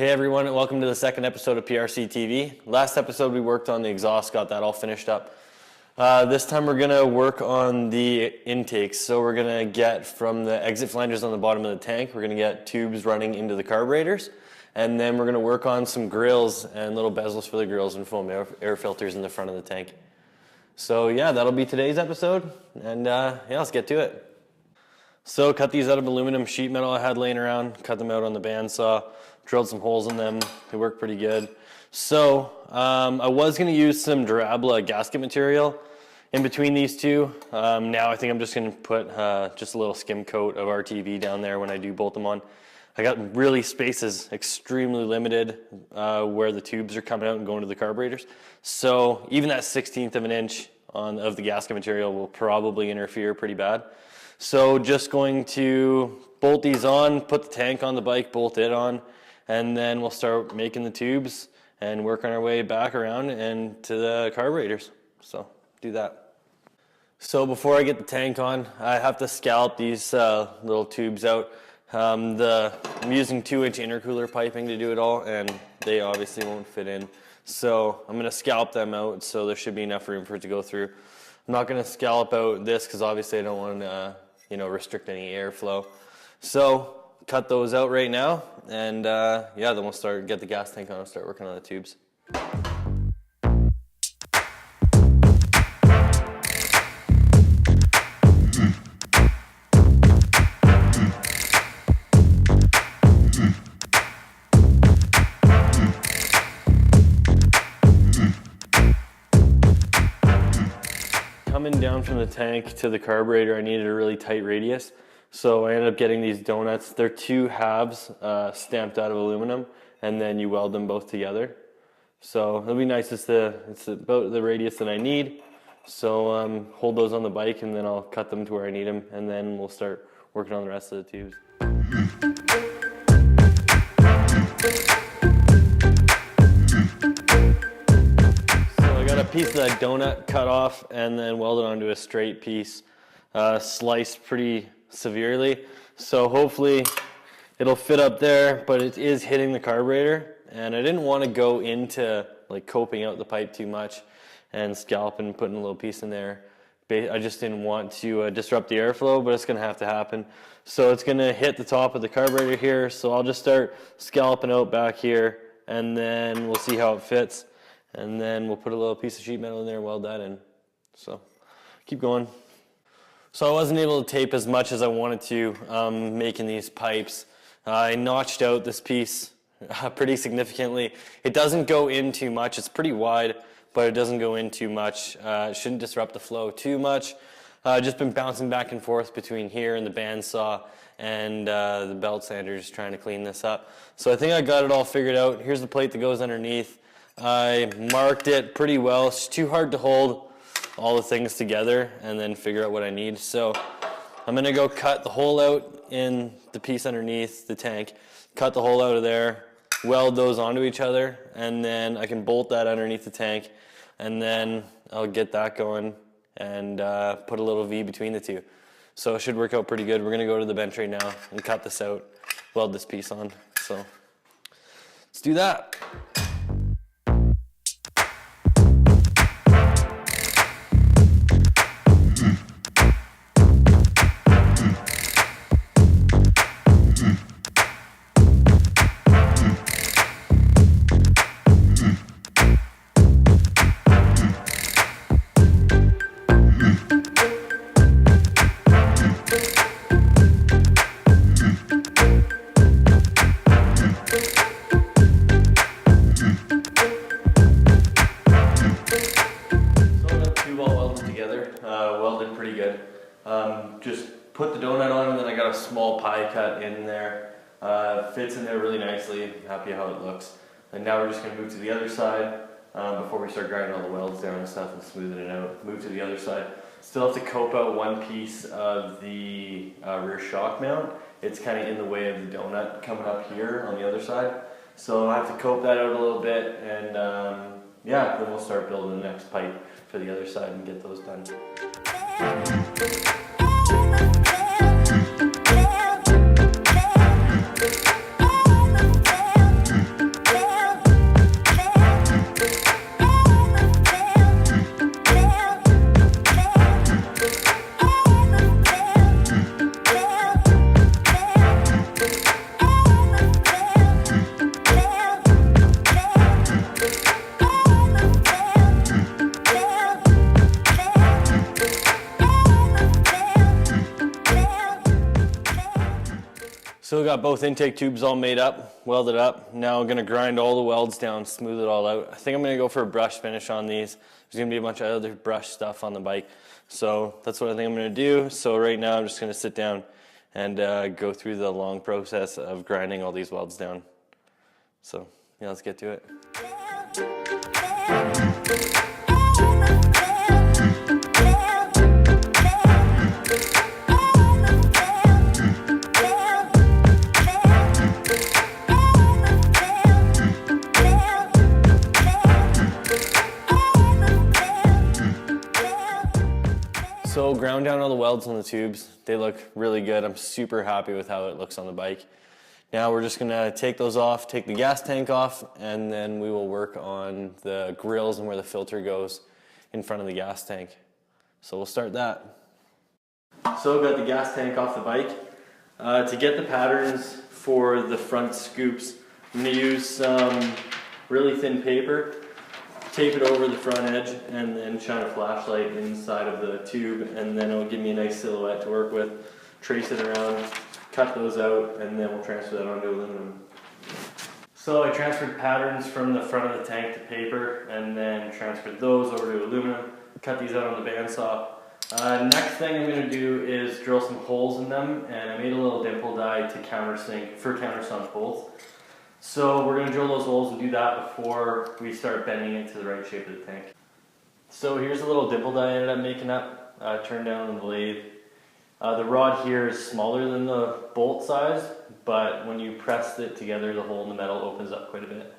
Hey everyone, and welcome to the second episode of PRC TV. Last episode we worked on the exhaust, got that all finished up. This time we're gonna work on the intakes. So we're gonna get from the exit flanges on the bottom of the tank, we're gonna get tubes running into the carburetors, and then we're gonna work on some grills and little bezels for the grills and foam air filters in the front of the tank. So yeah, that'll be today's episode, and yeah, let's get to it. So cut these out of aluminum sheet metal I had laying around, cut them out on the bandsaw, drilled some holes in them. They work pretty good. So I was going to use some Durabla gasket material in between these two. Now I think I'm just going to put just a little skim coat of RTV down there when I do bolt them on. I got really spaces extremely limited where the tubes are coming out and going to the carburetors. So even that 1/16 of an inch of the gasket material will probably interfere pretty bad. So just going to bolt these on, put the tank on the bike, bolt it on, and then we'll start making the tubes and work on our way back around and to the carburetors. So do that. So before I get the tank on, I have to scallop these little tubes out. I'm using 2-inch intercooler piping to do it all, and they obviously won't fit in. So I'm going to scallop them out, so there should be enough room for it to go through. I'm not going to scallop out this because obviously I don't want to restrict any airflow. So cut those out right now, and yeah, then we'll get the gas tank on and start working on the tubes. Coming down from the tank to the carburetor, I needed a really tight radius. So I ended up getting these donuts. They're 2 halves stamped out of aluminum, and then you weld them both together. So it'll be nice. It's about the radius that I need. So hold those on the bike, and then I'll cut them to where I need them, and then we'll start working on the rest of the tubes. A piece of that donut cut off and then welded onto a straight piece, sliced pretty severely. So hopefully it'll fit up there, but it is hitting the carburetor, and I didn't want to go into like coping out the pipe too much and scalloping and putting a little piece in there. I just didn't want to disrupt the airflow, but it's going to have to happen. So it's going to hit the top of the carburetor here, so I'll just start scalloping out back here, and then we'll see how it fits. And then we'll put a little piece of sheet metal in there and weld that in. So keep going. So I wasn't able to tape as much as I wanted to making these pipes. I notched out this piece pretty significantly. It doesn't go in too much. It's pretty wide, but it doesn't go in too much. It shouldn't disrupt the flow too much. Just been bouncing back and forth between here and the bandsaw and the belt sander, just trying to clean this up. So I think I got it all figured out. Here's the plate that goes underneath. I marked it pretty well. It's too hard to hold all the things together and then figure out what I need. So I'm going to go cut the hole out in the piece underneath the tank, cut the hole out of there, weld those onto each other, and then I can bolt that underneath the tank, and then I'll get that going and put a little V between the two. So it should work out pretty good. We're going to go to the bench right now and cut this out, weld this piece on. So let's do that. Welded pretty good. Just put the donut on, and then I got a small pie cut in there. Fits in there really nicely. I'm happy how it looks. And now we're just going to move to the other side before we start grinding all the welds down and stuff and smoothing it out. Move to the other side. Still have to cope out one piece of the rear shock mount. It's kind of in the way of the donut coming up here on the other side. So I have to cope that out a little bit, and yeah, then we'll start building the next pipe for the other side and get those done. So we got both intake tubes all made up, welded up. Now I'm gonna grind all the welds down, smooth it all out. I think I'm gonna go for a brush finish on these. There's gonna be a bunch of other brush stuff on the bike. So that's what I think I'm gonna do. So right now I'm just gonna sit down and go through the long process of grinding all these welds down. So yeah, let's get to it. So ground down all the welds on the tubes. They look really good. I'm super happy with how it looks on the bike. Now we're just gonna take those off, take the gas tank off, and then we will work on the grills and where the filter goes in front of the gas tank. So we'll start that. So I've got the gas tank off the bike. To get the patterns for the front scoops, I'm gonna use some really thin paper, tape it over the front edge, and then shine a flashlight inside of the tube, and then it'll give me a nice silhouette to work with. Trace it around, cut those out, and then we'll transfer that onto aluminum. So I transferred patterns from the front of the tank to paper, and then transferred those over to aluminum, cut these out on the bandsaw. Next thing I'm going to do is drill some holes in them, and I made a little dimple die to countersink for countersunk bolts. So we're going to drill those holes and do that before we start bending it to the right shape of the tank. So here's a little dimple die I ended up making up, turned down on the lathe. The rod here is smaller than the bolt size, but when you press it together, the hole in the metal opens up quite a bit.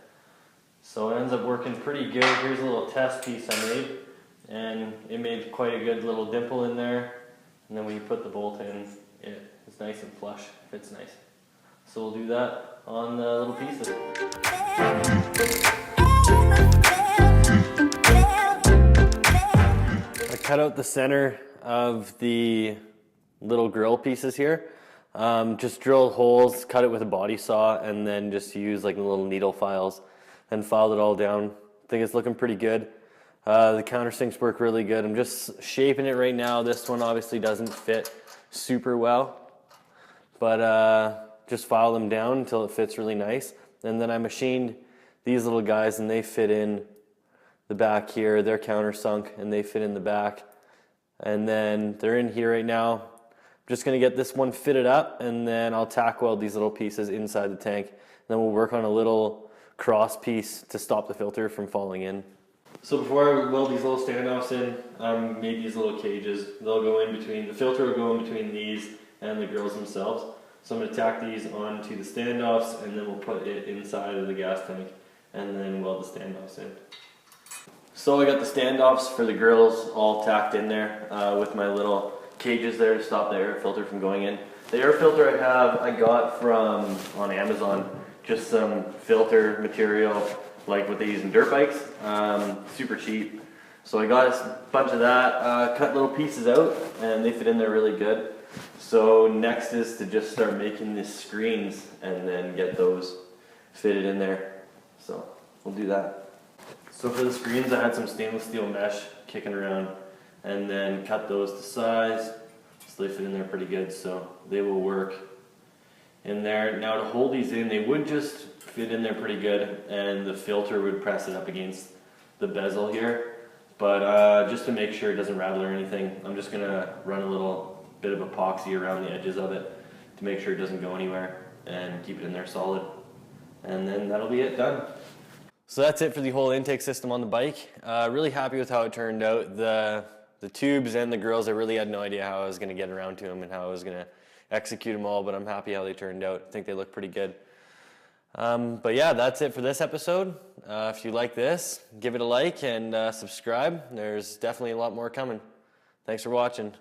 So it ends up working pretty good. Here's a little test piece I made, and it made quite a good little dimple in there. And then when you put the bolt in, it's nice and flush, fits nice. So we'll do that on the little pieces. I cut out the center of the little grill pieces here. Just drilled holes, cut it with a body saw, and then just use like little needle files and filed it all down. I think it's looking pretty good. The countersinks work really good. I'm just shaping it right now. This one obviously doesn't fit super well, but just file them down until it fits really nice. And then I machined these little guys, and they fit in the back here. They're countersunk and they fit in the back. And then they're in here right now. I'm just gonna get this one fitted up, and then I'll tack weld these little pieces inside the tank. And then we'll work on a little cross piece to stop the filter from falling in. So before I weld these little standoffs in, I made these little cages. They'll go in between, the filter will go in between these and the grills themselves. So I'm going to tack these onto the standoffs, and then we'll put it inside of the gas tank, and then weld the standoffs in. So I got the standoffs for the grills all tacked in there with my little cages there to stop the air filter from going in. The air filter I got from on Amazon, just some filter material like what they use in dirt bikes, super cheap. So I got a bunch of that, cut little pieces out, and they fit in there really good. So next is to just start making the screens and then get those fitted in there. So we'll do that. So for the screens, I had some stainless steel mesh kicking around, and then cut those to size. So they fit in there pretty good, so they will work in there. Now to hold these in, they would just fit in there pretty good, and the filter would press it up against the bezel here. But just to make sure it doesn't rattle or anything, I'm just gonna run a little bit of epoxy around the edges of it to make sure it doesn't go anywhere and keep it in there solid. And then that'll be it done. So that's it for the whole intake system on the bike. Really happy with how it turned out. The tubes and the grills, I really had no idea how I was gonna get around to them and how I was gonna execute them all, but I'm happy how they turned out. I think they look pretty good. But yeah, that's it for this episode. If you like this, give it a like and subscribe. There's definitely a lot more coming. Thanks for watching.